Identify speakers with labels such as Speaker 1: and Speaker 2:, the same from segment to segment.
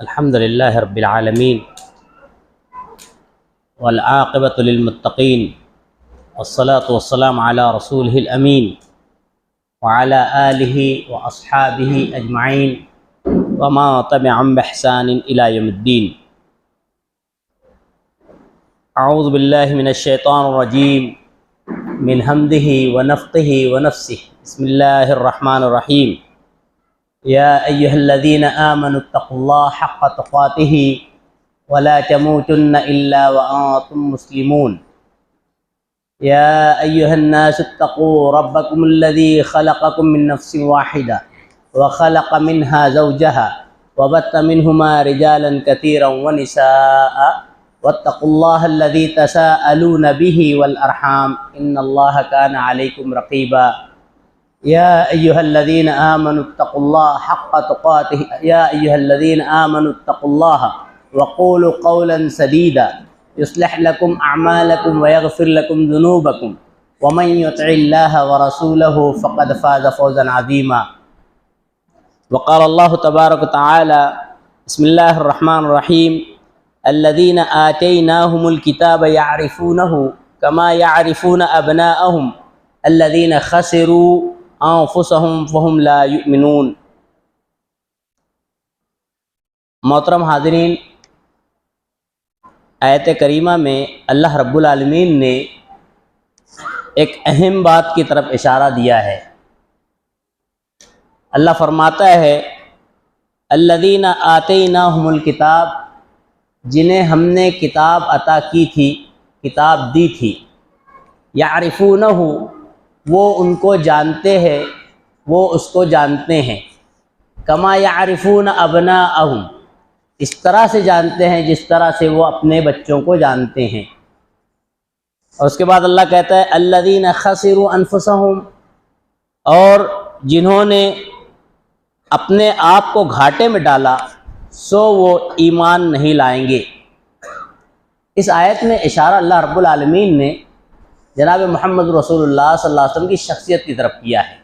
Speaker 1: الحمد لله رب العالمين والعاقبة للمتقين والصلاة والسلام على رسوله الأمين وعلى آله وأصحابه أجمعين وما تبعهم بإحسان إلى يوم الدين. أعوذ بالله من الشيطان الرجيم من همزه ونفخه ونفسه. بسم الله الرحمن الرحيم. يا أيها الذين آمنوا اتقوا الله حق تقاته ولا تموتن إلا وأنتم مسلمون. يا أيها الناس اتقوا ربكم الذي خلقكم من نفس واحدة وخلق منها زوجها وبث منهما رجالا كثيرا ونساء واتقوا الله الذي تساءلون به والأرحام إن الله كان عليكم رقيبا. يا أيها الذين آمنوا اتقوا الله حق تقاته يا أيها الذين آمنوا اتقوا الله وقولوا قولا سديدا يصلح لكم أعمالكم ويغفر لكم ذنوبكم ومن يطع الله ورسوله فقد فاز فوزا عظيما. وقال الله تبارك وتعالى بسم الله الرحمن الرحيم الذين آتيناهم الكتاب يعرفونه كما يعرفون أبناءهم الذين خسروا انفسهم فهم لا یؤمنون. محترم حاضرین، آیت کریمہ میں اللہ رب العالمین نے ایک اہم بات کی طرف اشارہ دیا ہے. اللہ فرماتا ہے الذین آتیناہم الکتاب، جنہیں ہم نے کتاب عطا کی تھی، کتاب دی تھی. یعرفونہ، وہ ان کو جانتے ہیں، وہ اس کو جانتے ہیں. کما یعرفون ابناءہم، اس طرح سے جانتے ہیں جس طرح سے وہ اپنے بچوں کو جانتے ہیں. اور اس کے بعد اللہ کہتا ہے الذین خسروا انفسہم، اور جنہوں نے اپنے آپ کو گھاٹے میں ڈالا سو وہ ایمان نہیں لائیں گے. اس آیت میں اشارہ اللہ رب العالمین نے جناب محمد رسول اللہ صلی اللہ علیہ وسلم کی شخصیت کی طرف کیا ہے.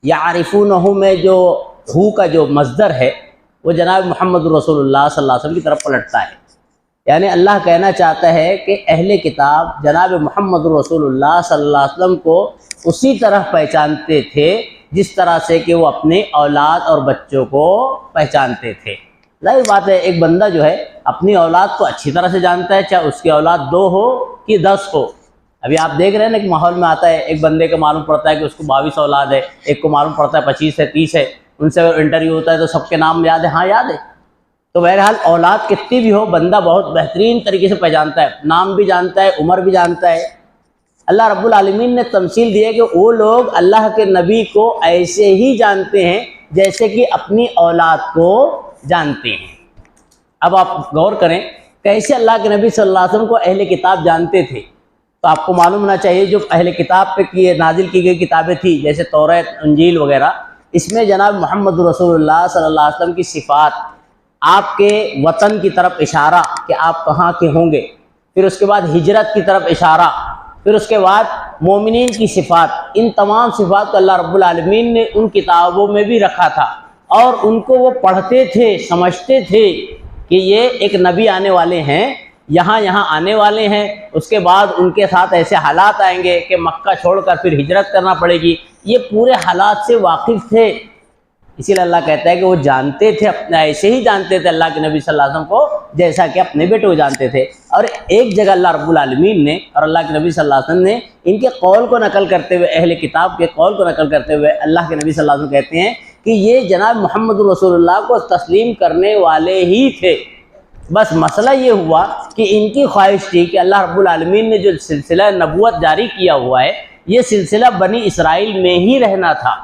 Speaker 1: یعرفونہ میں جو ہو کا جو مصدر ہے وہ جناب محمد رسول اللہ صلی اللہ علیہ وسلم کی طرف پلٹتا ہے. یعنی اللہ کہنا چاہتا ہے کہ اہل کتاب جناب محمد رسول اللہ صلی اللہ علیہ وسلم کو اسی طرح پہچانتے تھے جس طرح سے کہ وہ اپنے اولاد اور بچوں کو پہچانتے تھے. ظاہر بات ہے ایک بندہ جو ہے اپنی اولاد کو اچھی طرح سے جانتا ہے، چاہے اس کی اولاد 2 ہو کہ 10 ہو. ابھی آپ دیکھ رہے ہیں نا کہ ماحول میں آتا ہے، ایک بندے کا معلوم پڑتا ہے کہ اس کو 22 اولاد ہے، ایک کو معلوم پڑتا ہے 25 ہے 30 ہے. ان سے اگر انٹرویو ہوتا ہے تو سب کے نام یاد ہے؟ ہاں یاد ہے. تو بہرحال اولاد کتنی بھی ہو بندہ بہت بہترین طریقے سے پہچانتا ہے، نام بھی جانتا ہے، عمر بھی جانتا ہے. اللہ رب العالمین نے تمثیل دی ہے کہ وہ لوگ اللہ کے نبی کو ایسے ہی جانتے ہیں جیسے کہ اپنی اولاد کو جانتے ہیں. اب آپ غور کریں کیسے اللہ کے نبی صلی اللہ علیہ وسلم کو اہل کتاب جانتے تھے. تو آپ کو معلوم ہونا چاہیے جو اہل کتاب پہ نازل کی گئی کتابیں تھیں جیسے توریت، انجیل وغیرہ، اس میں جناب محمد رسول اللہ صلی اللہ علیہ وسلم کی صفات، آپ کے وطن کی طرف اشارہ کہ آپ کہاں کے ہوں گے، پھر اس کے بعد ہجرت کی طرف اشارہ، پھر اس کے بعد مومنین کی صفات، ان تمام صفات کو اللہ رب العالمین نے ان کتابوں میں بھی رکھا تھا اور ان کو وہ پڑھتے تھے، سمجھتے تھے کہ یہ ایک نبی آنے والے ہیں، یہاں آنے والے ہیں. اس کے بعد ان کے ساتھ ایسے حالات آئیں گے کہ مکہ چھوڑ کر پھر ہجرت کرنا پڑے گی. یہ پورے حالات سے واقف تھے. اسی لیے اللہ کہتا ہے کہ وہ جانتے تھے، اپنے ایسے ہی جانتے تھے اللہ کے نبی صلی اللہ علیہ وسلم کو جیسا کہ اپنے بیٹے کو جانتے تھے. اور ایک جگہ اللہ رب العالمین نے اور اللہ کے نبی صلی اللہ علیہ وسلم نے ان کے قول کو نقل کرتے ہوئے، اہل کتاب کے قول کو نقل کرتے ہوئے اللہ کے نبی صلی اللہ علیہ وسلم کہتے ہیں کہ یہ جناب محمد رسول اللہ کو تسلیم کرنے والے ہی تھے. بس مسئلہ یہ ہوا کہ ان کی خواہش تھی کہ اللہ رب العالمین نے جو سلسلہ نبوت جاری کیا ہوا ہے یہ سلسلہ بنی اسرائیل میں ہی رہنا تھا.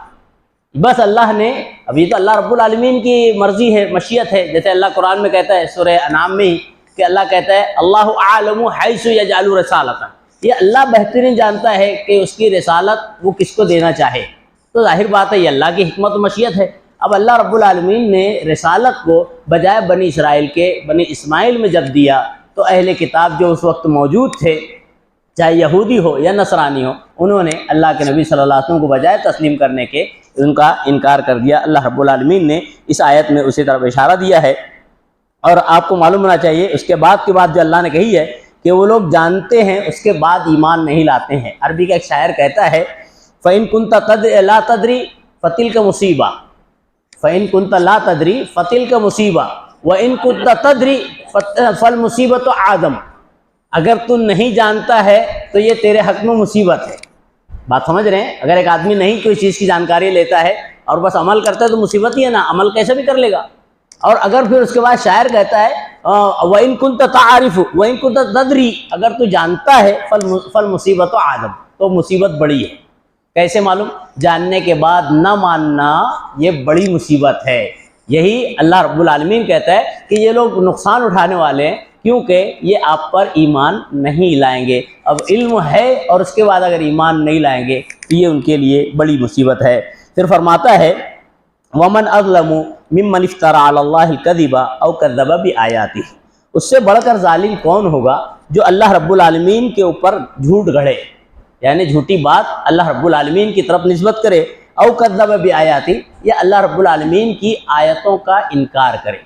Speaker 1: بس اللہ نے، ابھی تو اللہ رب العالمین کی مرضی ہے، مشیت ہے، جیسے اللہ قرآن میں کہتا ہے سورہ انعام میں ہی کہ اللہ کہتا ہے اللہ اعلم حیث یجعل رسالتہ، یہ اللہ بہترین جانتا ہے کہ اس کی رسالت وہ کس کو دینا چاہے. تو ظاہر بات ہے یہ اللہ کی حکمت و مشیت ہے. اب اللہ رب العالمین نے رسالت کو بجائے بنی اسرائیل کے بنی اسماعیل میں جب دیا تو اہل کتاب جو اس وقت موجود تھے چاہے یہودی ہو یا نصرانی ہو، انہوں نے اللہ کے نبی صلی اللہ علیہ وسلم کو بجائے تسلیم کرنے کے ان کا انکار کر دیا۔ اللہ رب العالمین نے اس آیت میں اسی طرف اشارہ دیا ہے اور آپ کو معلوم ہونا چاہیے اس کے بعد کی بات جو اللہ نے کہی ہے کہ وہ لوگ جانتے ہیں اس کے بعد ایمان نہیں لاتے ہیں۔ عربی کا ایک شاعر کہتا ہے فَإِن كُنْتَ لَا تَدْرِي فَتِلْكَ مُصِيبَةٌ فَإِن كُنْتَ لَا تَدْرِي فَتِلْكَ مُصِيبَةٌ وَإِن كُنْتَ تَدْرِي فَالْمُصِيبَةُ أَعْظَمُ، اگر تو نہیں جانتا ہے تو یہ تیرے حق میں مصیبت ہے۔ بات سمجھ رہے ہیں؟ اگر ایک آدمی نہیں کوئی چیز کی جانکاری لیتا ہے اور بس عمل کرتا ہے تو مصیبت ہی ہے نا، عمل کیسے بھی کر لے گا۔ اور اگر پھر اس کے بعد شاعر کہتا ہے وَإِن كُنْتَ تَعْرِفُ وَإِن كُنْتَ تَدْرِي، اگر تو جانتا ہے فَالْمُصِيبَةُ أَعْظَمُ، تو مصیبت بڑی ہے۔ کیسے معلوم؟ جاننے کے بعد نہ ماننا یہ بڑی مصیبت ہے۔ یہی اللہ رب العالمین کہتا ہے کہ یہ لوگ نقصان اٹھانے والے ہیں کیونکہ یہ آپ پر ایمان نہیں لائیں گے۔ اب علم ہے اور اس کے بعد اگر ایمان نہیں لائیں گے تو یہ ان کے لیے بڑی مصیبت ہے۔ پھر فرماتا ہے وَمَنْ أَظْلَمُ مِمَّنِ افْتَرَىٰ عَلَى اللَّهِ الْكَذِبَ أَوْ كَذَّبَ بِآيَاتِهِ، اس سے بڑھ کر ظالم کون ہوگا جو اللہ رب العالمین کے اوپر جھوٹ گھڑے، یعنی جھوٹی بات اللہ رب العالمین کی طرف نسبت کرے، او کذب بآیاتی، یا اللہ رب العالمین کی آیتوں کا انکار کرے۔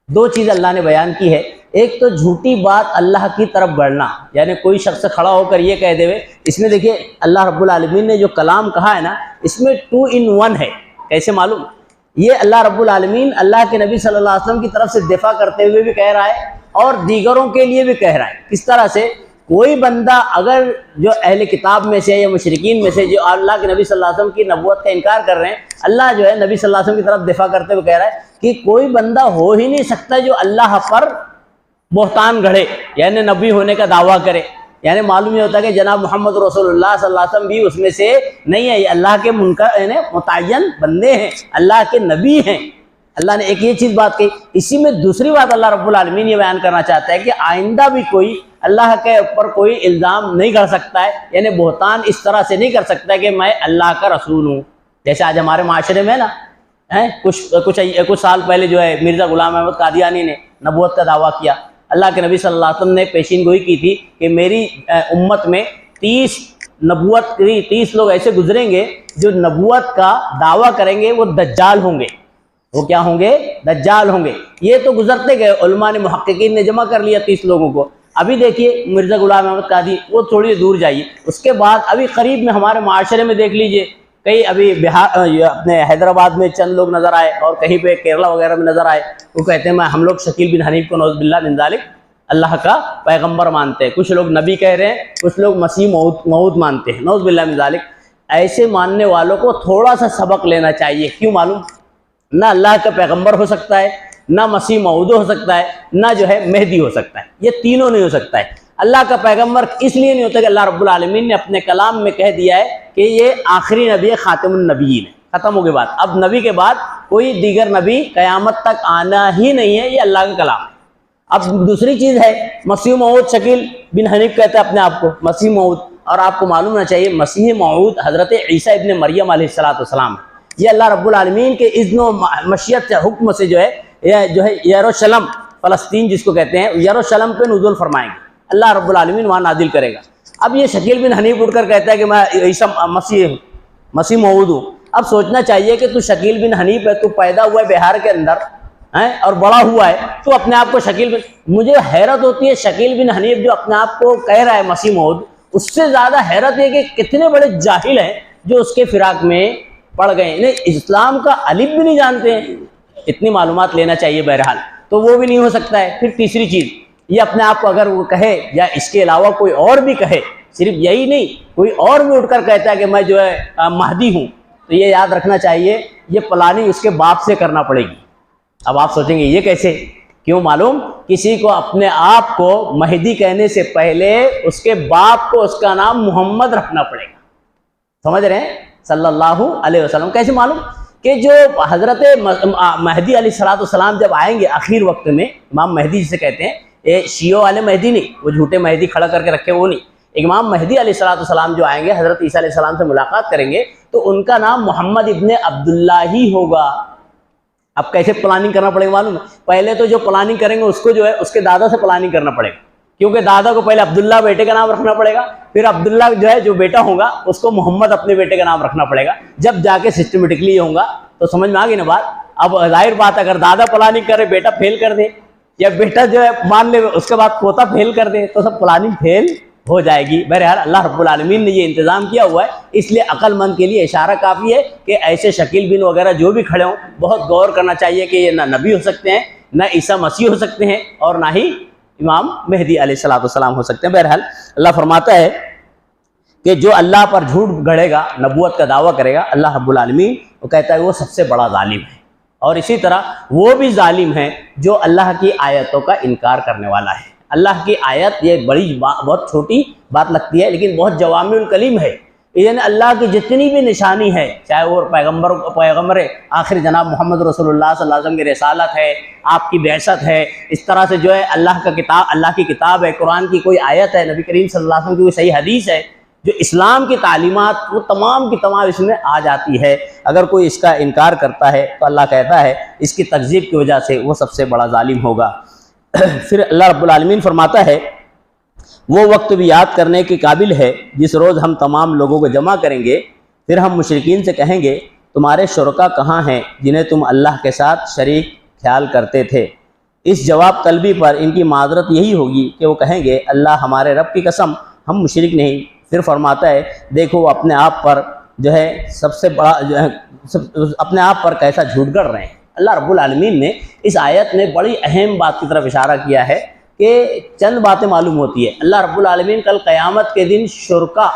Speaker 1: دو چیز اللہ نے بیان کی ہے، ایک تو جھوٹی بات اللہ کی طرف بڑھنا، یعنی کوئی شخص کھڑا ہو کر یہ کہہ دے، اس میں دیکھیے اللہ رب العالمین نے جو کلام کہا ہے نا اس میں 2 in 1 ہے۔ کیسے معلوم؟ یہ اللہ رب العالمین اللہ کے نبی صلی اللہ علیہ وسلم کی طرف سے دفاع کرتے ہوئے بھی کہہ رہا ہے اور دیگروں کے لیے بھی کہہ رہا ہے۔ کس طرح سے؟ کوئی بندہ اگر جو اہل کتاب میں سے یا مشرکین میں سے جو اللہ کے نبی صلی اللہ علیہ وسلم کی نبوت کا انکار کر رہے ہیں، اللہ جو ہے نبی صلی اللہ علیہ وسلم کی طرف دفاع کرتے ہوئے کہہ رہا ہے کہ کوئی بندہ ہو ہی نہیں سکتا جو اللہ پر بہتان گھڑے، یعنی نبی ہونے کا دعویٰ کرے۔ یعنی معلوم یہ ہوتا ہے کہ جناب محمد رسول اللہ صلی اللہ علیہ وسلم بھی اس میں سے نہیں ہے، یہ اللہ کے منکر یعنی متعین بندے ہیں، اللہ کے نبی ہیں۔ اللہ نے ایک یہ چیز بات کہی، اسی میں دوسری بات اللہ رب العالمین یہ بیان کرنا چاہتا ہے کہ آئندہ بھی کوئی اللہ کے اوپر کوئی الزام نہیں کر سکتا ہے، یعنی بہتان اس طرح سے نہیں کر سکتا ہے کہ میں اللہ کا رسول ہوں۔ جیسے آج ہمارے معاشرے میں نا کچھ سال پہلے جو ہے مرزا غلام احمد قادیانی نے نبوت کا دعویٰ کیا۔ اللہ کے نبی صلی اللہ علیہ وسلم نے پیشین گوئی کی تھی کہ میری امت میں 30 لوگ ایسے گزریں گے جو نبوت کا دعویٰ کریں گے، وہ دجال ہوں گے۔ وہ کیا ہوں گے؟ دجال ہوں گے۔ یہ تو گزرتے گئے، علماء نے محققین نے جمع کر لیا 30 لوگوں کو۔ ابھی دیکھیے مرزا غلام احمد قادی، وہ تھوڑی دور جائیے، اس کے بعد ابھی قریب میں ہمارے معاشرے میں دیکھ لیجئے، کئی ابھی بہار اپنے حیدرآباد میں چند لوگ نظر آئے اور کہیں پہ کیرلا وغیرہ میں نظر آئے، وہ کہتے ہیں ہم لوگ شکیل بن حنیف کو نعوذ باللہ من ذالک اللہ کا پیغمبر مانتے ہیں، کچھ لوگ نبی کہہ رہے ہیں، کچھ لوگ مسیح موعود مانتے ہیں، نعوذ باللہ من ذالک۔ ایسے ماننے والوں کو تھوڑا سا سبق لینا چاہیے۔ کیوں معلوم؟ نہ اللہ کا پیغمبر ہو سکتا ہے، نہ مسیح موعود ہو سکتا ہے، نہ جو ہے مہدی ہو سکتا ہے، یہ تینوں نہیں ہو سکتا ہے۔ اللہ کا پیغمبر اس لیے نہیں ہوتا کہ اللہ رب العالمین نے اپنے کلام میں کہہ دیا ہے کہ یہ آخری نبی ہے، خاتم النبیین ہے، ختم ہو گئی بات، اب نبی کے بعد کوئی دیگر نبی قیامت تک آنا ہی نہیں ہے، یہ اللہ کا کلام ہے۔ اب دوسری چیز ہے مسیح موعود، شکیل بن حنیف کہتے ہیں اپنے آپ کو مسیح موعود، اور آپ کو معلوم ہونا چاہیے مسیح موعود حضرت عیسیٰ ابن مریم علیہ السلام ہے۔ یہ اللہ رب العالمین کے اذن و مشیت کے حکم سے جو ہے یروشلم، فلسطین جس کو کہتے ہیں، یروشلم پہ نزول فرمائیں گے، اللہ رب العالمین وہاں نازل کرے گا۔ اب یہ شکیل بن حنیف اٹھ کر کہتا ہے کہ میں عیسیٰ مسیح موعود ہوں۔ اب سوچنا چاہیے کہ تو شکیل بن حنیف ہے، تو پیدا ہوا ہے بہار کے اندر اور بڑا ہوا ہے، تو اپنے آپ کو شکیل بن، مجھے حیرت ہوتی ہے شکیل بن حنیف جو اپنے آپ کو کہہ رہا ہے مسیح موعود، اس سے زیادہ حیرت ہے کہ کتنے بڑے جاہل ہیں جو اس کے فراق میں پڑ گئے ہیں، اسلام کا الف بھی نہیں جانتے ہیں۔ اتنی معلومات لینا چاہیے بہرحال، تو وہ بھی نہیں ہو سکتا ہے۔ پھر تیسری چیز، یہ اپنے آپ کو اگر وہ کہے یا اس کے علاوہ کوئی اور بھی کہے، صرف یہی نہیں کوئی اور بھی اٹھ کر کہتا ہے کہ میں جو ہے مہدی ہوں، تو یہ یاد رکھنا چاہیے یہ پلاننگ اس کے باپ سے کرنا پڑے گی۔ اب آپ سوچیں گے یہ کیسے؟ کیوں معلوم؟ کسی کو اپنے آپ کو مہدی کہنے سے پہلے اس کے باپ کو اس کا نام محمد رکھنا پڑے گا۔ سمجھ رہے ہیں؟ صلی اللہ علیہ وسلم۔ کیسے معلوم؟ کہ جو حضرت مہدی علیہ السلام جب آئیں گے آخر وقت میں، امام مہدی جسے کہتے ہیں، یہ شیعوں والے مہدی نہیں، وہ جھوٹے مہدی کھڑا کر کے رکھے وہ نہیں، امام مہدی علیہ السلام جو آئیں گے حضرت عیسیٰ علیہ السلام سے ملاقات کریں گے تو ان کا نام محمد ابن عبداللہ ہی ہوگا۔ اب کیسے پلاننگ کرنا پڑے گا معلوم ہے؟ پہلے تو جو پلاننگ کریں گے اس کو جو ہے اس کے دادا سے پلاننگ کرنا پڑے گا، کیونکہ دادا کو پہلے عبداللہ بیٹے کا نام رکھنا پڑے گا، پھر عبداللہ جو ہے جو بیٹا ہوگا اس کو محمد اپنے بیٹے کا نام رکھنا پڑے گا، جب جا کے سسٹمیٹکلی یہ ہوگا۔ تو سمجھ میں آ گئی نا بات؟ اب ظاہر بات اگر دادا پلاننگ کرے بیٹا فیل کر دے یا بیٹا جو ہے مان لے اس کے بعد پوتا فیل کر دے تو سب پلاننگ فیل ہو جائے گی۔ بہرحال اللہ رب العالمین نے یہ انتظام کیا ہوا ہے، اس لیے عقل مند کے لیے اشارہ کافی ہے کہ ایسے شکیل بن وغیرہ جو بھی کھڑے ہوں بہت غور کرنا چاہیے کہ یہ نہ نبی ہو سکتے ہیں، نہ عیسیٰ مسیح ہو سکتے ہیں، اور نہ ہی امام مہدی علیہ السلام ہو سکتے ہیں۔ بہرحال اللہ فرماتا ہے کہ جو اللہ پر جھوٹ گڑھے گا، نبوت کا دعویٰ کرے گا، اللہ رب العالمین وہ کہتا ہے وہ سب سے بڑا ظالم ہے، اور اسی طرح وہ بھی ظالم ہے جو اللہ کی آیتوں کا انکار کرنے والا ہے۔ اللہ کی آیت یہ بڑی بہت چھوٹی بات لگتی ہے لیکن بہت جوامع الکلیم ہے، یعنی اللہ کی جتنی بھی نشانی ہے، چاہے وہ پیغمبر آخر جناب محمد رسول اللہ صلی اللہ علیہ وسلم کی رسالت ہے، آپ کی بعثت ہے، اس طرح سے جو ہے اللہ کی کتاب ہے، قرآن کی کوئی آیت ہے، نبی کریم صلی اللہ علیہ وسلم کی کوئی صحیح حدیث ہے، جو اسلام کی تعلیمات وہ تمام کی تمام اس میں آ جاتی ہے۔ اگر کوئی اس کا انکار کرتا ہے تو اللہ کہتا ہے اس کی تکذیب کی وجہ سے وہ سب سے بڑا ظالم ہوگا۔ پھر اللہ رب العالمین فرماتا ہے وہ وقت بھی یاد کرنے کے قابل ہے جس روز ہم تمام لوگوں کو جمع کریں گے، پھر ہم مشرکین سے کہیں گے تمہارے شرکا کہاں ہیں جنہیں تم اللہ کے ساتھ شریک خیال کرتے تھے۔ اس جواب طلبی پر ان کی معذرت یہی ہوگی کہ وہ کہیں گے اللہ ہمارے رب کی قسم ہم مشرک نہیں۔ پھر فرماتا ہے دیکھو وہ اپنے آپ پر جو ہے سب سے بڑا اپنے آپ پر کیسا جھوٹ گڑھ رہے ہیں۔ اللہ رب العالمین نے اس آیت میں بڑی اہم بات کی طرف اشارہ کیا ہے کہ چند باتیں معلوم ہوتی ہے۔ اللہ رب العالمین کل قیامت کے دن شرکا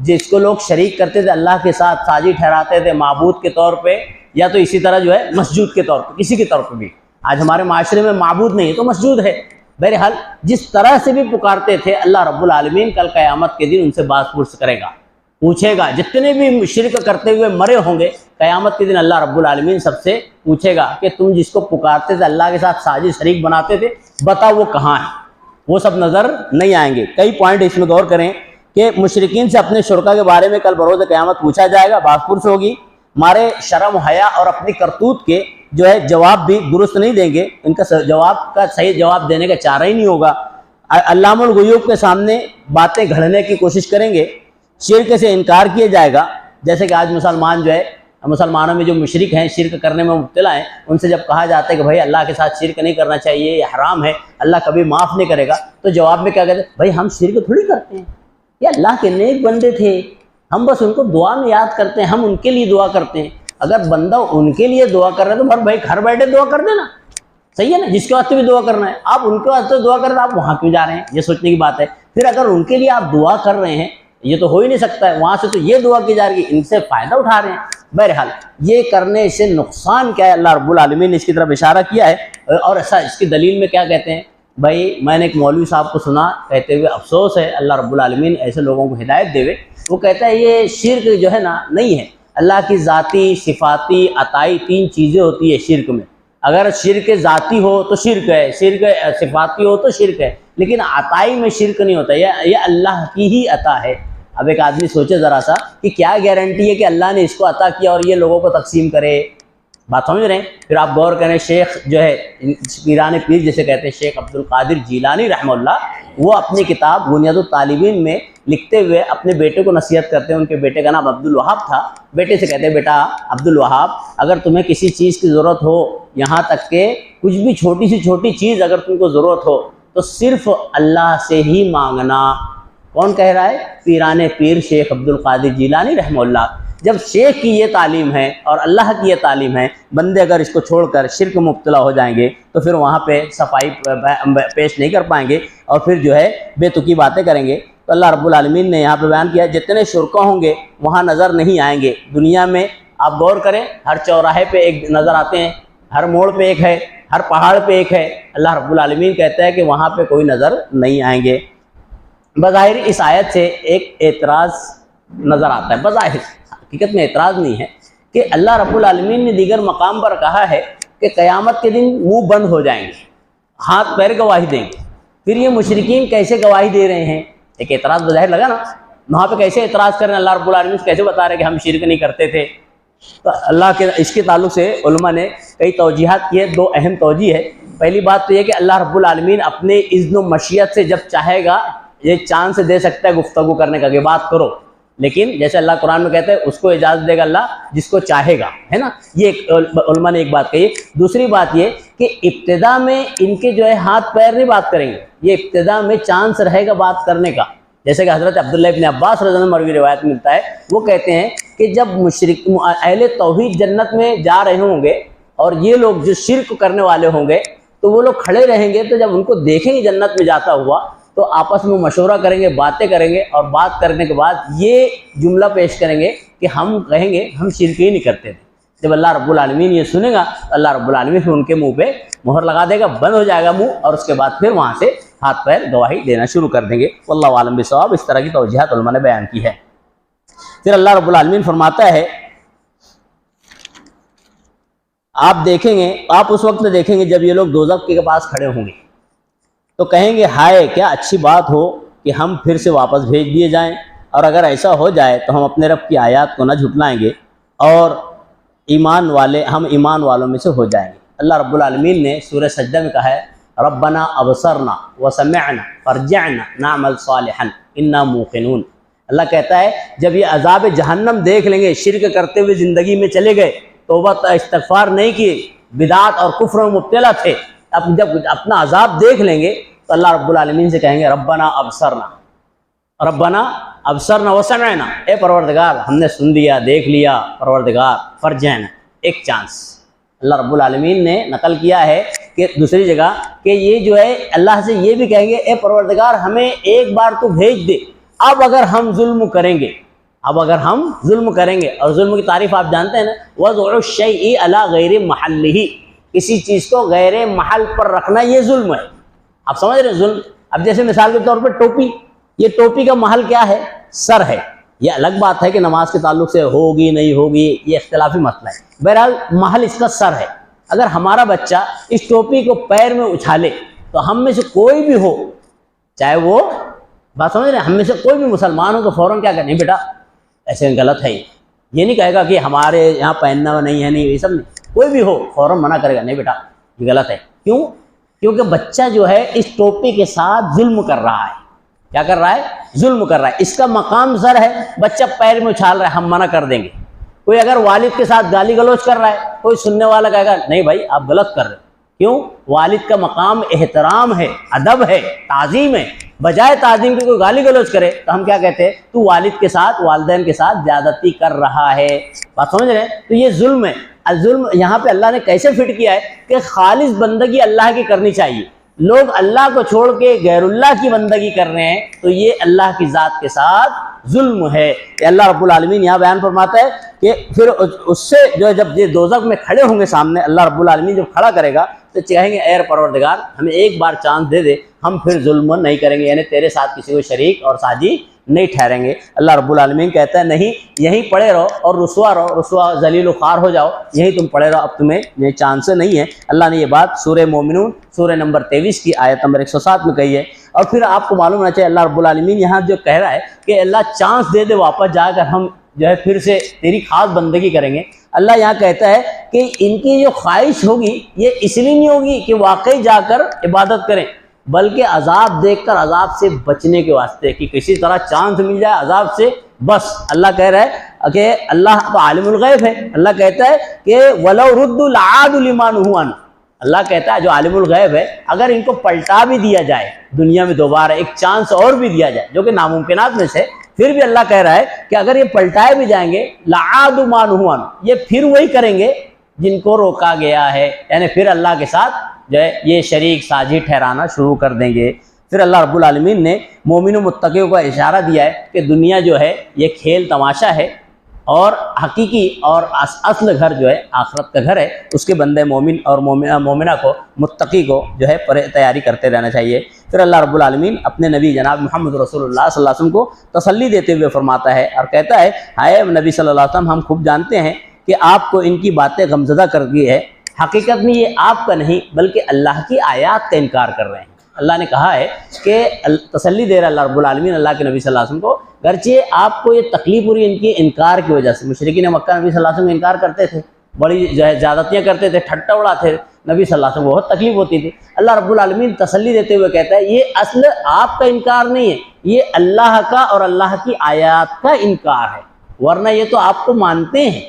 Speaker 1: جس کو لوگ شریک کرتے تھے اللہ کے ساتھ، ساجی ٹھہراتے تھے معبود کے طور پہ یا تو اسی طرح جو ہے مسجود کے طور پہ، کسی کے طور پہ بھی، آج ہمارے معاشرے میں معبود نہیں تو مسجود ہے، بہرحال جس طرح سے بھی پکارتے تھے اللہ رب العالمین کل قیامت کے دن ان سے باز پرس کرے گا، پوچھے گا، جتنے بھی شرک کرتے ہوئے مرے ہوں گے قیامت کے دن اللہ رب العالمین سب سے پوچھے گا کہ تم جس کو پکارتے تھے اللہ کے ساتھ ساجی شریک بناتے تھے بتاؤ وہ کہاں ہیں، وہ سب نظر نہیں آئیں گے۔ کئی پوائنٹ اس میں غور کریں کہ مشرکین سے اپنے شرکا کے بارے میں کل بروز قیامت پوچھا جائے گا، باز پرس ہوگی، ہمارے شرم و حیا اور اپنی کرتوت کے جو ہے جواب بھی درست نہیں دیں گے، ان کا صحیح جواب دینے کا چارہ ہی نہیں ہوگا، علام الغیوب کے سامنے باتیں گھڑنے کی کوشش کریں گے، شرک سے انکار کیا جائے گا، جیسے کہ آج مسلمان جو ہے مسلمانوں میں جو مشرک ہیں شرک کرنے میں مبتلا ہیں ان سے جب کہا جاتا ہے کہ بھائی اللہ کے ساتھ شرک نہیں کرنا چاہیے، یہ حرام ہے، اللہ کبھی معاف نہیں کرے گا، تو جواب میں کیا کہتے ہیں بھائی ہم شرک تھوڑی کرتے ہیں، یہ اللہ کے نیک بندے تھے، ہم بس ان کو دعا میں یاد کرتے ہیں، ہم ان کے لیے دعا کرتے ہیں۔ اگر بندہ ان کے لیے دعا کر رہا ہے تو بھائی گھر بیٹھے دعا کر دینا، صحیح ہے نا، جس کے واسطے بھی دعا کرنا ہے، آپ ان کے واسطے دعا کر رہے ہیں، آپ وہاں کیوں جا رہے ہیں، یہ سوچنے کی بات ہے۔ پھر اگر ان کے لیے آپ دعا کر رہے ہیں یہ تو ہو ہی نہیں سکتا ہے، وہاں سے تو یہ دعا کی جا رہی ہے، ان سے فائدہ اٹھا رہے ہیں، بہرحال یہ کرنے سے نقصان کیا ہے اللہ رب العالمین نے اس کی طرف اشارہ کیا ہے۔ اور ایسا اس کی دلیل میں کیا کہتے ہیں، بھائی میں نے ایک مولوی صاحب کو سنا کہتے ہوئے افسوس ہے اللہ رب العالمین ایسے لوگوں کو ہدایت دے، وہ کہتا ہے یہ شرک جو ہے نا نہیں ہے، اللہ کی ذاتی صفاتی عطائی تین چیزیں ہوتی ہے شرک میں، اگر شرک ذاتی ہو تو شرک ہے، شرک صفاتی ہو تو شرک ہے، لیکن عطائی میں شرک نہیں ہوتا، یہ اللہ کی ہی عطا ہے۔ اب ایک آدمی سوچے ذرا سا کہ کیا گارنٹی ہے کہ اللہ نے اس کو عطا کیا اور یہ لوگوں کو تقسیم کرے، بات سمجھ رہے ہیں؟ پھر آپ غور کریں، شیخ جو ہے پیران پیر جسے کہتے ہیں شیخ عبد القادر جیلانی رحمہ اللہ، وہ اپنی کتاب بنیاد الطالبین میں لکھتے ہوئے اپنے بیٹے کو نصیحت کرتے ہیں، ان کے بیٹے کا نام عبد الوہاب تھا، بیٹے سے کہتے ہیں بیٹا عبد الوہاب اگر تمہیں کسی چیز کی ضرورت ہو، یہاں تک کہ کچھ بھی چھوٹی سی چھوٹی چیز اگر تم کو ضرورت ہو تو صرف اللہ سے ہی مانگنا۔ کون کہہ رہا ہے؟ پیران پیر شیخ عبد القادر جیلانی رحمہ اللہ۔ جب شیخ کی یہ تعلیم ہے اور اللہ کی یہ تعلیم ہے، بندے اگر اس کو چھوڑ کر شرک میں مبتلا ہو جائیں گے تو پھر وہاں پہ صفائی پیش نہیں کر پائیں گے اور پھر جو ہے بے تکی باتیں کریں گے۔ تو اللہ رب العالمین نے یہاں پہ بیان کیا جتنے شرکا ہوں گے وہاں نظر نہیں آئیں گے دنیا میں۔ آپ غور کریں، ہر چوراہے پہ ایک نظر آتے ہیں، ہر موڑ پہ ایک ہے، ہر پہاڑ پہ ایک ہے، اللہ رب العالمین کہتا ہے کہ وہاں پہ کوئی نظر نہیں آئیں گے۔ بظاہر اس آیت سے ایک اعتراض نظر آتا ہے، بظاہر حقیقت میں اعتراض نہیں ہے کہ اللہ رب العالمین نے دیگر مقام پر کہا ہے کہ قیامت کے دن منہ بند ہو جائیں گے، ہاتھ پیر گواہی دیں گے، پھر یہ مشرکین کیسے گواہی دے رہے ہیں؟ ایک اعتراض بظاہر لگا نا، وہاں پہ کیسے اعتراض کریں، اللہ رب العالمین کیسے بتا رہے کہ ہم شرک نہیں کرتے تھے؟ تو اللہ کے اس کے تعلق سے علماء نے کئی توجیحات کی ہے، دو اہم توجیہ ہے۔ پہلی بات تو یہ کہ اللہ رب العالمین اپنے اذن و مشیت سے جب چاہے گا یہ چاند سے دے سکتا ہے گفتگو کرنے کا کہ بات کرو، لیکن جیسے اللہ قرآن میں کہتے ہیں اس کو اجازت دے گا اللہ جس کو چاہے گا، ہے نا. یہ ایک علماء نے ایک بات کہی. دوسری بات یہ کہ ابتدا میں ان کے جو ہے ہاتھ پیر نہیں بات کریں گے، یہ ابتدا میں چانس رہے گا بات کرنے کا. جیسے کہ حضرت عبداللہ ابن عباس رضی اللہ عنہ مروی روایت ملتا ہے، وہ کہتے ہیں کہ جب مشرک اہل توحید جنت میں جا رہے ہوں گے اور یہ لوگ جو شرک کرنے والے ہوں گے تو وہ لوگ کھڑے رہیں گے، تو جب ان کو دیکھیں گے جنت میں جاتا ہوا تو آپس میں مشورہ کریں گے، باتیں کریں گے، اور بات کرنے کے بعد یہ جملہ پیش کریں گے کہ ہم کہیں گے ہم شرک ہی نہیں کرتے تھے. جب اللہ رب العالمین یہ سنے گا تو اللہ رب العالمین پھر ان کے منہ پہ مہر لگا دے گا، بند ہو جائے گا منہ، اور اس کے بعد پھر وہاں سے ہاتھ پیر گواہی دینا شروع کر دیں گے. واللہ عالم بالصواب. اس طرح کی توجیہات علماء نے بیان کی ہے. پھر اللہ رب العالمین فرماتا ہے آپ دیکھیں گے، آپ اس وقت دیکھیں گے جب یہ لوگ دوزخ کے پاس کھڑے ہوں گے تو کہیں گے ہائے کیا اچھی بات ہو کہ ہم پھر سے واپس بھیج دیے جائیں، اور اگر ایسا ہو جائے تو ہم اپنے رب کی آیات کو نہ جھٹلائیں گے اور ہم ایمان والوں میں سے ہو جائیں گے. اللہ رب العالمین نے سورہ سجدہ میں کہا ہے ربنا ابصرنا وسمعنا فرجعنا نعمل صالحا انا موقنون. اللہ کہتا ہے جب یہ عذاب جہنم دیکھ لیں گے، شرک کرتے ہوئے زندگی میں چلے گئے، توبہ استغفار نہیں کیے، بدعات اور کفر میں مبتلا تھے، اب جب اپنا عذاب دیکھ لیں گے تو اللہ رب العالمین سے کہیں گے ربنا ابصرنا وسمعنا، اے پروردگار ہم نے سن لیا دیکھ لیا، پروردگار فرجعنا، ایک چانس. اللہ رب العالمین نے نقل کیا ہے کہ دوسری جگہ کہ یہ جو ہے اللہ سے یہ بھی کہیں گے اے پروردگار ہمیں ایک بار تو بھیج دے، اب اگر ہم ظلم کریں گے، اور ظلم کی تعریف آپ جانتے ہیں نا، وضع الشیء علی غیر محلہ، کسی چیز کو غیر محل پر رکھنا یہ ظلم ہے. آپ سمجھ رہے ہیں ظلم؟ اب جیسے مثال کے طور پر ٹوپی، یہ ٹوپی کا محل کیا ہے؟ سر ہے. یہ الگ بات ہے کہ نماز کے تعلق سے ہوگی نہیں ہوگی، یہ اختلافی مسئلہ ہے. بہرحال محل اس کا سر ہے. اگر ہمارا بچہ اس ٹوپی کو پیر میں اچھالے تو ہم میں سے کوئی بھی ہو، چاہے وہ بات سمجھ رہے ہیں، ہم میں سے کوئی بھی مسلمان ہو تو فوراً کیا نہیں بیٹا ایسے غلط ہے، یہ نہیں کہے گا کہ ہمارے یہاں پہننا نہیں ہے، نہیں یہ سب نہیں، کوئی بھی ہو فوراً منع کرے گا نہیں بیٹا یہ غلط ہے. کیوں؟ کیونکہ بچہ جو ہے اس ٹوپی کے ساتھ ظلم کر رہا ہے. کیا کر رہا ہے؟ ظلم کر رہا ہے. اس کا مقام سر ہے، بچہ پیر میں اچھال رہا ہے، ہم منع کر دیں گے. کوئی اگر والد کے ساتھ گالی گلوچ کر رہا ہے، کوئی سننے والا کہے گا نہیں بھائی آپ غلط کر رہے ہیں. کیوں؟ والد کا مقام احترام ہے، ادب ہے، تعظیم ہے. بجائے تعظیم کے کوئی گالی گلوچ کرے تو ہم کیا کہتے ہیں؟ تو والد کے ساتھ، والدین کے ساتھ زیادتی کر رہا ہے. بات سمجھ رہے ہیں؟ تو یہ ظلم ہے. الظلم یہاں پہ اللہ نے کیسے فٹ کیا ہے کہ خالص بندگی اللہ کی کرنی چاہیے. لوگ اللہ کو چھوڑ کے غیر اللہ کی بندگی کر رہے ہیں تو یہ اللہ کی ذات کے ساتھ ظلم ہے. کہ اللہ رب العالمین یہاں بیان فرماتا ہے کہ پھر اس سے جو جب یہ دوزخ میں کھڑے ہوں گے سامنے، اللہ رب العالمین جب کھڑا کرے گا تو کہیں گے اے پروردگار ہمیں ایک بار چانس دے دے، ہم پھر ظلم نہیں کریں گے، یعنی تیرے ساتھ کسی کو شریک اور ساجی نہیں ٹھہریں گے. اللہ رب العالمین کہتا ہے نہیں، یہیں پڑے رہو اور رسوا ذلیل و خوار ہو جاؤ، یہیں تم پڑے رہو، اب تمہیں یہ چانس نہیں ہے. اللہ نے یہ بات سورہ مومنون سورہ نمبر 23 کی آیت نمبر 107 میں کہی ہے. اور پھر آپ کو معلوم ہونا چاہیے اللہ رب العالمین یہاں جو کہہ رہا ہے کہ اللہ چانس دے دے واپس جا کر ہم جو ہے پھر سے تیری خاص بندگی کریں گے. اللہ یہاں کہتا ہے کہ ان کی جو خواہش ہوگی یہ اس لیے نہیں ہوگی کہ واقعی جا کر عبادت کریں، بلکہ عذاب دیکھ کر عذاب سے بچنے کے واسطے کہ کسی طرح چانس مل جائے عذاب سے. بس اللہ کہہ رہا ہے کہ اللہ تو عالم الغیب ہے. اللہ کہتا ہے کہ وَلَوْ رُدُّوا لَعَادُوا لِمَا نُهُوا عَنْهُ. اللہ کہتا ہے جو عالم الغیب ہے اگر ان کو پلٹا بھی دیا جائے دنیا میں، دوبارہ ایک چانس اور بھی دیا جائے جو کہ ناممکنات میں سے، پھر بھی اللہ کہہ رہا ہے کہ اگر یہ پلٹائے بھی جائیں گے لَعَادُوا مَا نُهُوا عَنْهُ، یہ پھر وہی کریں گے جن کو روکا گیا ہے، یعنی پھر اللہ کے ساتھ جو ہے یہ شریک ساجی ٹھہرانا شروع کر دیں گے. پھر اللہ رب العالمین نے مومن و متقیوں کو اشارہ دیا ہے کہ دنیا جو ہے یہ کھیل تماشا ہے، اور حقیقی اور اصل گھر جو ہے آخرت کا گھر ہے. اس کے بندے مومن اور مومنہ کو، متقی کو جو ہے تیاری کرتے رہنا چاہیے. پھر اللہ رب العالمین اپنے نبی جناب محمد رسول اللہ صلی اللہ علیہ وسلم کو تسلی دیتے ہوئے فرماتا ہے اور کہتا ہے ہائے نبی صلی اللہ علیہ وسلم ہم خوب جانتے ہیں کہ آپ کو ان کی باتیں غمزدہ کر دی ہے، حقیقت میں یہ آپ کا نہیں بلکہ اللہ کی آیات کا انکار کر رہے ہیں. اللہ نے کہا ہے کہ تسلی دے رہا اللہ رب العالمین اللہ کے نبی صلی اللہ علیہ وسلم کو، گرچہ آپ کو یہ تکلیف ہو رہی ان کی انکار کی وجہ سے. مشرکین مکہ نبی صلی اللہ علیہ وسلم انکار کرتے تھے، بڑی جو ہے زیادتیاں کرتے تھے، ٹھٹا اڑاتے تھے، نبی صلی اللہ علیہ وسلم کو بہت تکلیف ہوتی تھی۔ اللہ رب العالمین تسلی دیتے ہوئے کہتا ہے یہ اصل آپ کا انکار نہیں ہے، یہ اللہ کا اور اللہ کی آیات کا انکار ہے، ورنہ یہ تو آپ کو مانتے ہیں۔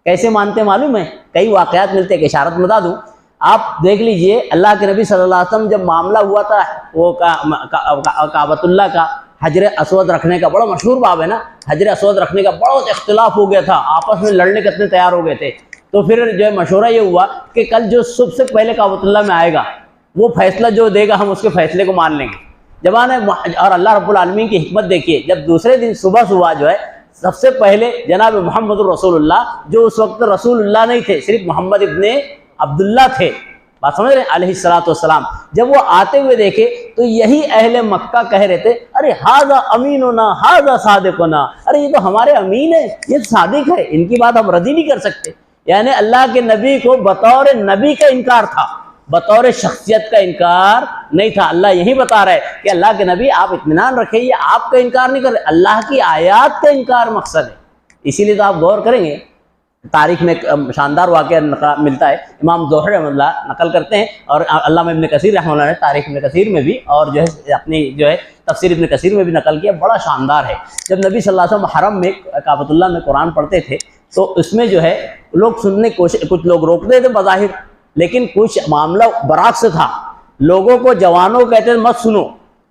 Speaker 1: کیسے مانتے ہیں معلوم ہے؟ کئی واقعات ملتے ہیں، کہ اشارت بتا دوں، آپ دیکھ لیجئے اللہ کے نبی صلی اللہ علیہ وسلم جب معاملہ ہوا تھا وہ کعبۃ اللہ کا حجر اسود رکھنے کا، بڑا مشہور باب ہے نا، حجر اسود رکھنے کا بہت اختلاف ہو گیا تھا، آپس میں لڑنے کتنے تیار ہو گئے تھے۔ تو پھر جو ہے مشورہ یہ ہوا کہ کل جو سب سے پہلے کعبۃ اللہ میں آئے گا وہ فیصلہ جو دے گا ہم اس کے فیصلے کو مان لیں گے۔ جبان اور اللہ رب العالمین کی حکمت دیکھیے، جب دوسرے دن صبح جو ہے سب سے پہلے جناب محمد الرسول اللہ، جو اس وقت رسول اللہ نہیں تھے، صرف محمد ابن عبداللہ تھے، بات سمجھ رہے ہیں، علیہ الصلوۃ والسلام، جب وہ آتے ہوئے دیکھے تو یہی اہل مکہ کہہ رہے تھے ارے ھذا امیننا ھذا صادقنا، ارے یہ تو ہمارے امین ہے، یہ صادق ہے، ان کی بات ہم رد ہی نہیں کر سکتے۔ یعنی اللہ کے نبی کو بطور نبی کا انکار تھا، بطور شخصیت کا انکار نہیں تھا۔ اللہ یہی بتا رہا ہے کہ اللہ کے نبی آپ اطمینان رکھیں، یہ آپ کا انکار نہیں کر رہے، اللہ کی آیات کا انکار مقصد ہے۔ اسی لیے تو آپ غور کریں گے، تاریخ میں ایک شاندار واقعہ ملتا ہے، امام ظہر رحمہ اللہ نقل کرتے ہیں، اور علامہ ابن کثیر رحمہ اللہ نے تاریخ ابن کثیر میں بھی، اور جو ہے اپنی جو ہے تفسیر ابن کثیر میں بھی نقل کیا، بڑا شاندار ہے۔ جب نبی صلی اللہ علیہ وسلم حرم میں کعبۃ اللہ میں قرآن پڑھتے تھے تو اس میں جو ہے لوگ سننے کی کوشش، کچھ لوگ روکتے تھے بظاہر، لیکن کچھ معاملہ برعکس تھا، لوگوں کو جوانوں کہتے تھے مت سنو،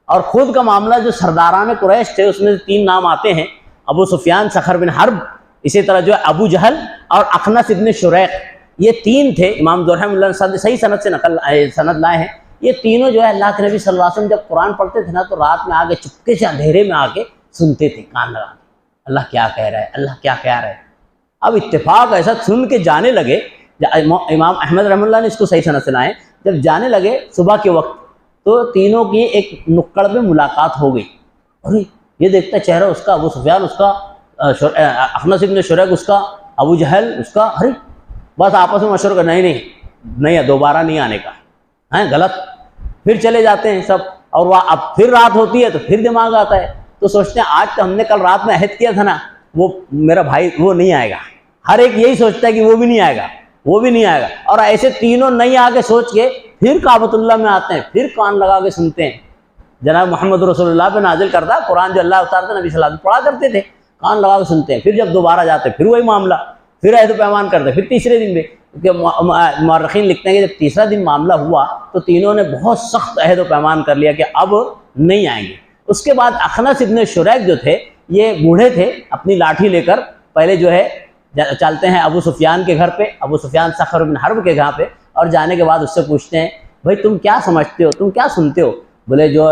Speaker 1: اور خود کا معاملہ جو سرداران قریش تھے اس میں 3 نام آتے ہیں، ابو سفیان، صخر بن حرب، اسی طرح جو ہے ابو جہل اور اخنس ابن شریق، یہ 3 تھے۔ امام ظہر رحمہ اللہ نے صحیح سند لائے ہیں، یہ تینوں جو ہے اللہ کے نبی صلی اللہ علیہ وسلم جب قرآن پڑھتے تھے نا تو رات میں آگے چپکے سے اندھیرے میں آ کے سنتے تھے، کان لگا کے، اللہ کیا کہہ رہا ہے، اللہ کیا کہہ رہا ہے۔ اب اتفاق ایسا سن کے جانے لگے، امام احمد رحمہ اللہ نے اس کو صحیح سند سے لائے، جب جانے لگے صبح کے وقت تو تینوں کی ایک نکڑ میں ملاقات ہو گئی، ارے یہ دیکھتا چہرہ اس کا ابو سفیان، اس کا اخنس ابن شریق، اس کا ابو جہل، اس کا، ارے بس آپس میں مشورہ کر، نہیں دوبارہ نہیں آنے کا ہے، غلط۔ پھر چلے جاتے ہیں سب، اور وہ اب پھر رات ہوتی ہے تو پھر دماغ آتا ہے، تو سوچتے ہیں آج تو ہم نے کل رات میں عہد کیا تھا نا، وہ میرا بھائی وہ نہیں آئے گا، ہر ایک یہی سوچتا ہے کہ وہ بھی نہیں آئے گا، وہ بھی نہیں آئے گا، اور ایسے تینوں نہیں آگے سوچ کے پھر کعبۃ اللہ میں آتے ہیں، پھر کان لگا کے سنتے ہیں، جناب محمد رسول اللہ پہ نازل کرتا قرآن جو اللہ اتارتا نبی صلی اللہ علیہ وسلم پڑھا کرتے تھے، کان لگا کے سنتے ہیں۔ پھر جب دوبارہ جاتے پھر وہی معاملہ، پھر عہد و پیمان کرتے، پھر تیسرے دن بھی، کیونکہ مورخین لکھتے ہیں کہ جب تیسرا دن معاملہ ہوا تو تینوں نے بہت سخت عہد و پیمان کر لیا کہ اب نہیں آئیں گے۔ اس کے بعد اخنس ابن شریق جو تھے، یہ بوڑھے تھے، اپنی لاٹھی لے کر پہلے جو ہے چلتے ہیں ابو سفیان کے گھر پہ، ابو سفیان صخر بن حرب کے گھر پہ، اور جانے کے بعد اس سے پوچھتے ہیں بھائی تم کیا سمجھتے ہو، تم کیا سنتے ہو، بولے جو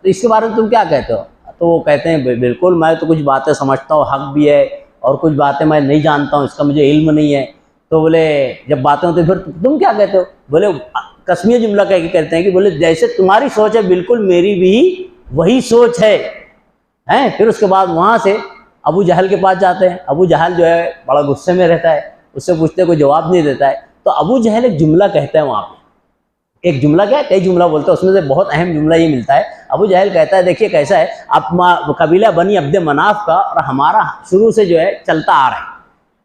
Speaker 1: اس کے بارے میں تم کیا کہتے ہو؟ تو وہ کہتے ہیں بالکل میں تو کچھ باتیں سمجھتا ہوں، حق بھی ہے، اور کچھ باتیں میں نہیں جانتا ہوں، اس کا مجھے علم نہیں ہے۔ تو بولے جب باتیں ہوتی پھر تم کیا کہتے ہو؟ بولے قسمیہ جملہ کہہ کے کہتے ہیں کہ بولے جیسے تمہاری سوچ ہے بالکل میری بھی وہی سوچ ہے۔ پھر اس کے بعد وہاں سے ابو جہل کے پاس جاتے ہیں، ابو جہل جو ہے بڑا غصے میں رہتا ہے، اس سے پوچھتے کوئی جواب نہیں دیتا ہے، تو ابو جہل ایک جملہ کہتا ہے وہاں پہ، ایک جملہ کیا ہے، کئی جملہ بولتا ہے، اس میں سے بہت اہم جملہ یہ ملتا ہے۔ ابو جہل کہتا ہے دیکھیے کیسا ہے، آپ قبیلہ بنی عبد مناف کا اور ہمارا شروع سے جو ہے چلتا آ رہا ہے،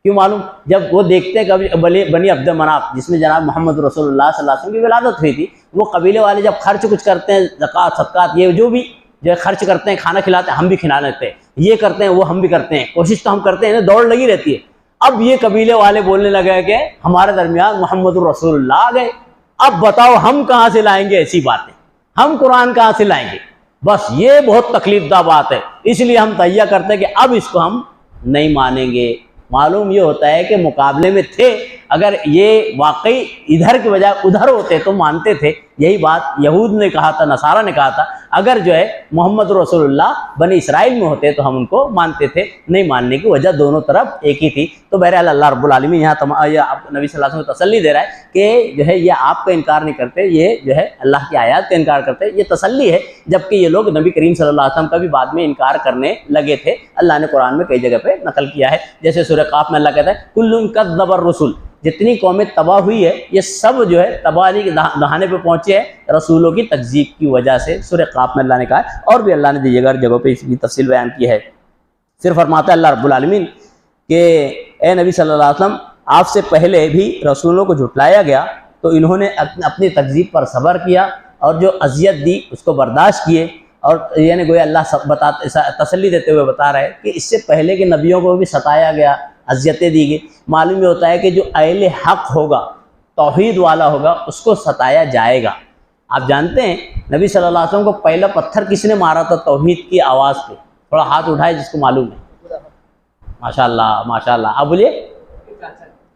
Speaker 1: کیوں معلوم؟ جب وہ دیکھتے ہیں بنی عبد مناف جس میں جناب محمد رسول اللہ صلی اللہ علیہ وسلم کی ولادت ہوئی تھی، وہ قبیلے والے جب خرچ کچھ کرتے ہیں، زکوٰۃ صدقات یہ جو بھی جو خرچ کرتے ہیں، کھانا کھلاتے ہیں، ہم بھی کھلا لیتے ہیں، یہ کرتے ہیں وہ ہم بھی کرتے ہیں، کوشش تو ہم کرتے ہیں، دوڑ لگی رہتی ہے۔ اب یہ قبیلے والے بولنے لگے کہ ہمارے درمیان محمد الرسول اللہ آ گئے، اب بتاؤ ہم کہاں سے لائیں گے ایسی باتیں، ہم قرآن کہاں سے لائیں گے؟ بس یہ بہت تکلیف دہ بات ہے، اس لیے ہم تہیہ کرتے ہیں کہ اب اس کو ہم نہیں مانیں گے۔ معلوم یہ ہوتا ہے کہ مقابلے میں تھے، اگر یہ واقعی ادھر کی بجائے ادھر ہوتے تو مانتے تھے۔ یہی بات یہود نے کہا تھا، نصارہ نے کہا تھا، اگر جو ہے محمد رسول اللہ بنی اسرائیل میں ہوتے تو ہم ان کو مانتے تھے، نہیں ماننے کی وجہ دونوں طرف ایک ہی تھی۔ تو بہرحال اللہ رب العالمین یہاں نبی صلی اللہ علیہ وسلم کو تسلی دے رہا ہے کہ جو ہے یہ آپ کا انکار نہیں کرتے، یہ جو ہے اللہ کی آیات کا انکار کرتے، یہ تسلی ہے، جبکہ یہ لوگ نبی کریم صلی اللہ علیہ وسلم کا بھی بعد میں انکار کرنے لگے تھے۔ اللہ نے قرآن میں کئی جگہ پہ نقل کیا ہے، جیسے سورہ قاف میں اللہ کہتا ہے کل کذب الرسل، جتنی قومیں تباہ ہوئی ہے یہ سب جو ہے تباہی کے دہانے پہ پہنچے ہیں رسولوں کی تکذیب کی وجہ سے۔ سورہ قاف میں اللہ نے کہا ہے، اور بھی اللہ نے دیگر جگہوں پہ اس کی تفصیل بیان کی ہے۔ پھر فرماتا ہے اللہ رب العالمین کہ اے نبی صلی اللہ علیہ وسلم، آپ سے پہلے بھی رسولوں کو جھٹلایا گیا تو انہوں نے اپنی تکذیب پر صبر کیا اور جو اذیت دی اس کو برداشت کیے، اور یعنی گویا اللہ تسلی دیتے ہوئے بتا رہا ہے کہ اس سے پہلے کے نبیوں کو بھی ستایا گیا، اذیتیں دی گئی۔ معلوم یہ ہوتا ہے کہ جو اہل حق ہوگا، توحید والا ہوگا، اس کو ستایا جائے گا۔ آپ جانتے ہیں نبی صلی اللہ علیہ وسلم کو پہلا پتھر کس نے مارا تھا توحید کی آواز پہ؟ تھوڑا ہاتھ اٹھائے جس کو معلوم ہے۔ ماشاءاللہ ماشاءاللہ، آپ بولیے۔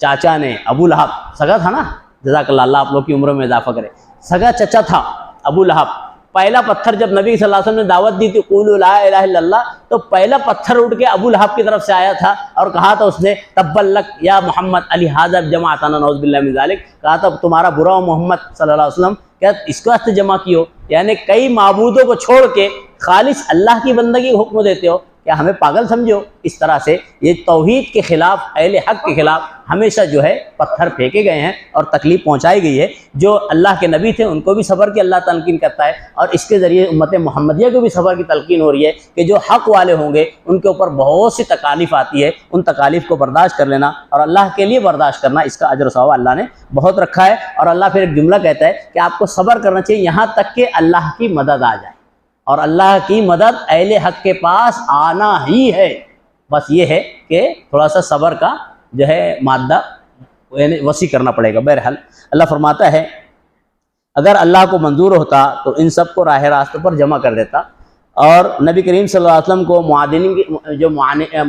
Speaker 1: چاچا نے، ابو لہب سگا تھا نا، جزاک اللہ، اللہ آپ لوگ کی عمر میں اضافہ کرے، سگا چچا تھا ابو لہب۔ پہلا پتھر جب نبی صلی اللہ علیہ وسلم نے دعوت دی تھی قولوا لا الہ الا اللہ، تو پہلا پتھر اٹھ کے ابو لہب کی طرف سے آیا تھا اور کہا تھا اس نے تبا لک یا محمد علی ھذا جمعتنا نعوذ باللہ من ذلک، کہا تھا تمہارا برا ہو محمد صلی اللہ علیہ وسلم، کیا اس کو واسطے جمع کیو؟ یعنی کئی معبودوں کو چھوڑ کے خالص اللہ کی بندگی کا حکم دیتے ہو، کیا ہمیں پاگل سمجھو؟ اس طرح سے یہ توحید کے خلاف، اہل حق کے خلاف ہمیشہ جو ہے پتھر پھینکے گئے ہیں اور تکلیف پہنچائی گئی ہے۔ جو اللہ کے نبی تھے ان کو بھی صبر کی اللہ تلقین کرتا ہے، اور اس کے ذریعے امت محمدیہ کو بھی صبر کی تلقین ہو رہی ہے کہ جو حق والے ہوں گے ان کے اوپر بہت سی تکالیف آتی ہے، ان تکالیف کو برداشت کر لینا اور اللہ کے لیے برداشت کرنا، اس کا اجر و ثواب اللہ نے بہت رکھا ہے۔ اور اللہ پھر ایک جملہ کہتا ہے کہ آپ کو صبر کرنا چاہیے یہاں تک کہ اللہ کی مدد آ جائے، اور اللہ کی مدد اہل حق کے پاس آنا ہی ہے۔ بس یہ ہے کہ تھوڑا سا صبر کا جو ہے مادہ یعنی وسیع کرنا پڑے گا۔ بہرحال اللہ فرماتا ہے اگر اللہ کو منظور ہوتا تو ان سب کو راہ راست پر جمع کر دیتا، اور نبی کریم صلی اللہ علیہ وسلم کو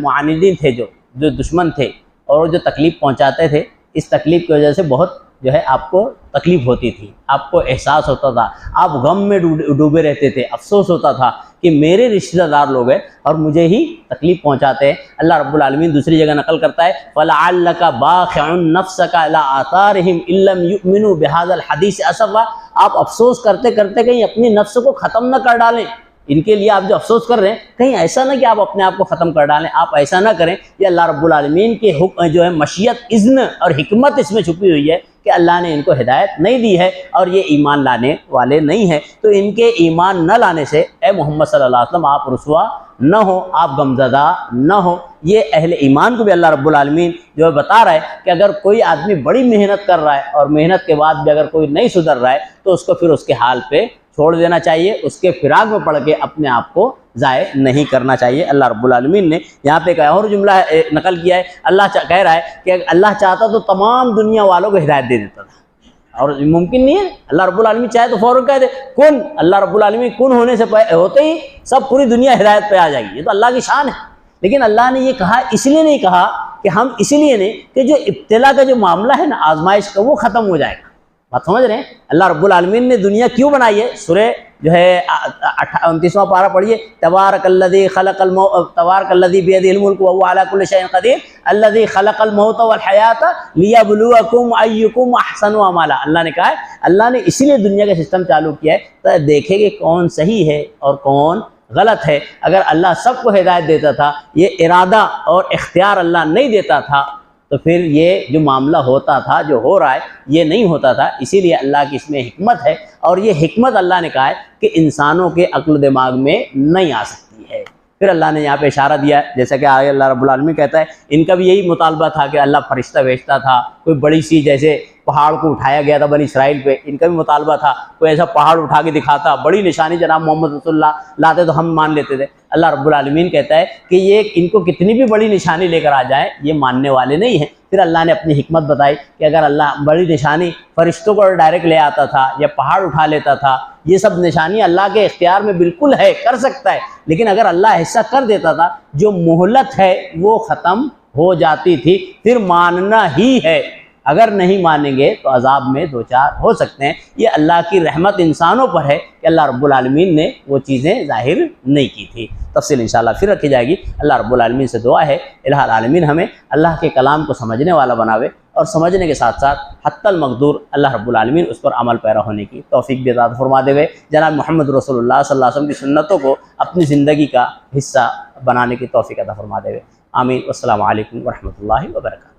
Speaker 1: معاندین تھے، جو دشمن تھے اور جو تکلیف پہنچاتے تھے، اس تکلیف کی وجہ سے بہت جو ہے آپ کو تکلیف ہوتی تھی، آپ کو احساس ہوتا تھا، آپ غم میں ڈوبے رہتے تھے، افسوس ہوتا تھا کہ میرے رشتہ دار لوگ ہیں اور مجھے ہی تکلیف پہنچاتے ہیں۔ اللہ رب العالمین دوسری جگہ نقل کرتا ہے فَلَعَلَّكَ بَاخِعٌ نَفْسَكَ عَلَىٰ آثَارِهِمْ إِن لَّمْ يُؤْمِنُوا بِهَٰذَا الْحَدِيثِ أَسَفًا، آپ افسوس کرتے کرتے کہیں اپنی نفس کو ختم نہ کر ڈالیں۔ ان کے لیے آپ جو افسوس کر رہے ہیں کہیں ایسا نہ کہ آپ اپنے آپ کو ختم کر ڈالیں، آپ ایسا نہ کریں۔ یہ اللہ رب العالمین کے حکم جو ہے مشیت، اذن اور حکمت اس میں چھپی ہوئی ہے کہ اللہ نے ان کو ہدایت نہیں دی ہے اور یہ ایمان لانے والے نہیں ہیں، تو ان کے ایمان نہ لانے سے اے محمد صلی اللہ علیہ وسلم آپ رسوا نہ ہو، آپ غمزدہ نہ ہو۔ یہ اہل ایمان کو بھی اللہ رب العالمین جو ہے بتا رہا ہے کہ اگر کوئی آدمی بڑی محنت کر رہا ہے اور محنت کے بعد بھی اگر کوئی نہیں سدھر رہا ہے تو اس کو پھر اس کے حال پہ چھوڑ دینا چاہیے، اس کے فراق میں پڑھ کے اپنے آپ کو ضائع نہیں کرنا چاہیے۔ اللہ رب العالمین نے یہاں پہ ایک اور جملہ نقل کیا ہے، اللہ کہہ رہا ہے کہ اللہ چاہتا تو تمام دنیا والوں کو ہدایت دے دیتا تھا، اور ممکن نہیں ہے۔ اللہ رب العالمین چاہے تو فوراً کہہ دے کن، اللہ رب العالمین کن ہونے سے ہوتے ہی سب پوری دنیا ہدایت پہ آ جائے گی، یہ تو اللہ کی شان ہے۔ لیکن اللہ نے یہ کہا اس لیے نہیں کہا کہ ہم اس لیے نہیں کہ جو ابتلا کا جو معاملہ ہے نا، آزمائش کا، وہ ختم ہو جائے گا۔ بات سمجھ رہے ہیں؟ اللہ رب العالمین نے دنیا کیوں بنائی ہے؟ سورہ جو ہے 29واں پارہ پڑھیے، تبارک الذی بیدہ الملک وہو علی کل شیء قدیر الذی خلق الموت والحیات لیبلوکم ایکم احسن عملا۔ اللہ نے کہا ہے اللہ نے اسی لیے دنیا کا سسٹم چالو کیا ہے تو دیکھے کہ کون صحیح ہے اور کون غلط ہے۔ اگر اللہ سب کو ہدایت دیتا تھا، یہ ارادہ اور اختیار اللہ نہیں دیتا تھا، تو پھر یہ جو معاملہ ہوتا تھا، جو ہو رہا ہے، یہ نہیں ہوتا تھا۔ اسی لیے اللہ کی اس میں حکمت ہے، اور یہ حکمت اللہ نے کہا ہے کہ انسانوں کے عقل و دماغ میں نہیں آ سکتی ہے۔ پھر اللہ نے یہاں پہ اشارہ دیا ہے، جیسا کہ آگے اللہ رب العالمین کہتا ہے ان کا بھی یہی مطالبہ تھا کہ اللہ فرشتہ بھیجتا تھا، کوئی بڑی سی جیسے پہاڑ کو اٹھایا گیا تھا بنی اسرائیل پہ، ان کا بھی مطالبہ تھا کوئی ایسا پہاڑ اٹھا کے دکھاتا، بڑی نشانی جناب محمد رسول اللہ لاتے تو ہم مان لیتے تھے۔ اللہ رب العالمین کہتا ہے کہ یہ ان کو کتنی بھی بڑی نشانی لے کر آ جائیں یہ ماننے والے نہیں ہیں۔ پھر اللہ نے اپنی حکمت بتائی کہ اگر اللہ بڑی نشانی فرشتوں کو ڈائریکٹ لے آتا تھا یا پہاڑ اٹھا لیتا تھا، یہ سب نشانی اللہ کے اختیار میں بالکل ہے، کر سکتا ہے، لیکن اگر اللہ ایسا کر دیتا تھا جو مہلت ہے وہ ختم ہو جاتی تھی، پھر ماننا ہی ہے۔ اگر نہیں مانیں گے تو عذاب میں دو چار ہو سکتے ہیں۔ یہ اللہ کی رحمت انسانوں پر ہے کہ اللہ رب العالمین نے وہ چیزیں ظاہر نہیں کی تھی۔ تفصیل انشاءاللہ پھر رکھی جائے گی۔ اللہ رب العالمین سے دعا ہے الہ العالمین ہمیں اللہ کے کلام کو سمجھنے والا بناوے، اور سمجھنے کے ساتھ ساتھ حتی المقدور اللہ رب العالمین اس پر عمل پیرا ہونے کی توفیق بھی عطا فرما دے ہوئے جناب محمد رسول اللہ صلی اللہ علیہ وسلم کی سنتوں کو اپنی زندگی کا حصہ بنانے کی توفیق عطا فرما دے ہوئے۔ آمین۔ والسلام علیکم ورحمۃ اللہ وبرکاتہ۔